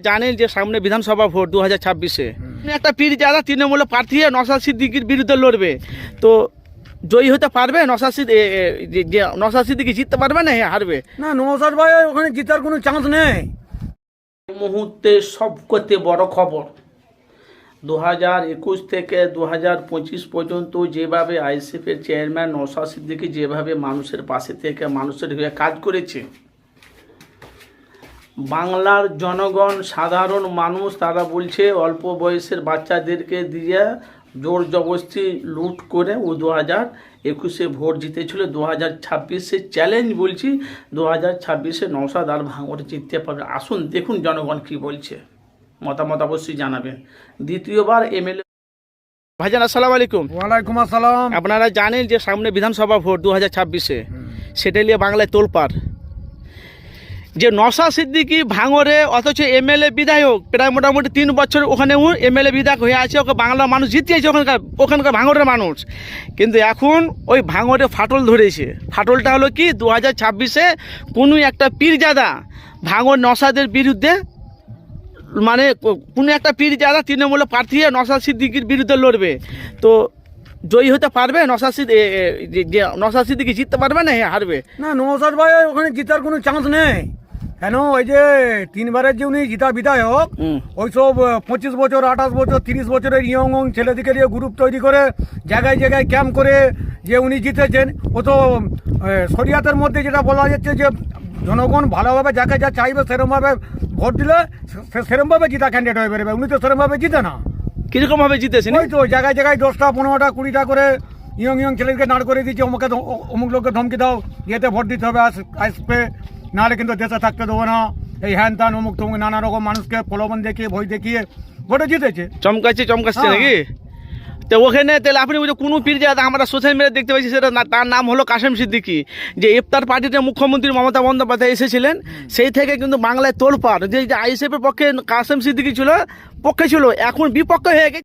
জানেন যে সামনে বিধানসভা ভোট 2026-এ একটা পীর যারা তৃণমূল প্রার্থী নওশাদ সিদ্দিকীর বিরুদ্ধে লড়বে, তো জয়ী হতে পারবে? নওশাদ সিদ্দিকী জিততে পারবে না হারবে? না, নওশাদ ভাই ওখানে জেতার কোনো চান্স নেই। এই মুহূর্তে সবকতে বড় খবর, 2021 থেকে 2025 পর্যন্ত যেভাবে আইএসএফের চেয়ারম্যান নওশাদ সিদ্দিকী যেভাবে মানুষের পাশে থেকে মানুষের হয়ে কাজ করেছে, বাংলার জনগণ সাধারণ মানুষ তারা বলছে অল্প বয়সের বাচ্চাদেরকে দিয়ে জোর জবরদস্তি লুট করে ও 2021-এ ভোট জিতেছিল। 2026-এ চ্যালেঞ্জ বলছি, 2026-এ নওশাদ আর ভাঙড়ে জিততে পারবে। আসুন দেখুন জনগণ কি বলছে, মতামত অবশ্যই জানাবেন। দ্বিতীয়বার এমএলএ ভাইজান আসসালামু আলাইকুম। ওয়ালাইকুম আসসালাম। আপনারা জানেন যে সামনে বিধানসভা ভোট 2026-এ, সেটা নিয়ে বাংলায় তোলপাড় যে নওশাদ সিদ্দিকী ভাঙড়ে, অথচ এমএলএ বিধায়ক প্রায় মোটামুটি 3 বছর ওখানে এমএলএ বিধায়ক হয়ে আছে, ওকে বাংলার মানুষ জিতিয়েছে, ওখানকার ভাঙড়ের মানুষ। কিন্তু এখন ওই ভাঙড়ে ফাটল ধরেছে। ফাটলটা হলো কি, 2026-এ কোনো একটা পীরজাদা ভাঙড় নওশাদের বিরুদ্ধে, মানে কোনো একটা পীরজাদা তৃণমূল প্রার্থী নওশাদ সিদ্দিকীর বিরুদ্ধে লড়বে, তো জয়ী হতে পারবে? নওশাদ সিদ্দিকী জিততে পারবে না হারবে? না, নওশাদ ভাই ওখানে জেতার কোনো চান্স নেই। কেন, ওই যে 3 বারের যে উনি জিতা বিধায়ক, ওইসব 25 বছর 28 বছর 30 বছরের ইয়ং ছেলেদিকে নিয়ে গ্রুপ তৈরি করে জায়গায় জায়গায় ক্যাম্প করে যে উনি জিতেছেন, ও তো শরিয়াতের মধ্যে যেটা বলা যাচ্ছে যে জনগণ ভালোভাবে যাকে যা চাইবে সেরকমভাবে ভোট দিলে সেরকমভাবে জিতা ক্যান্ডিডেট হয়ে বেরোবে। উনি তো সেরকমভাবে জিতে না। কিরকম ভাবে জিতেছেন? ওই তো জায়গায় জায়গায় 10টা 15টা 20টা করে ইয়ং ছেলেকে দাঁড় করে দিচ্ছে, অমুক লোককে ধমকি দাও, ইয়েতে ভোট দিতে হবে, আসবে, নাহলে কিন্তু দেশে থাকতে দেবো না, এই হ্যান ত্যান অমুক তমুক নানা রকম মানুষকে প্রলোভন দেখিয়ে ভয় দেখিয়ে ভোটে জিতেছে। চমকাচ্ছে নাকি? তো ওখানে তাহলে আপনি বলছেন কোনো পীরজাদা আমরা সোশ্যাল মিডিয়ায় দেখতে পাচ্ছি, সেটা তার নাম হলো কাসেম সিদ্দিকী, যে ইফতার পার্টিতে মুখ্যমন্ত্রী মমতা বন্দ্যোপাধ্যায় এসেছিলেন, সেই থেকে কিন্তু বাংলায় তোলপাড় যে আইএসএফের পক্ষে কাসেম সিদ্দিকী ছিল, পক্ষে ছিল, এখন বিপক্ষে হয়ে গেছে।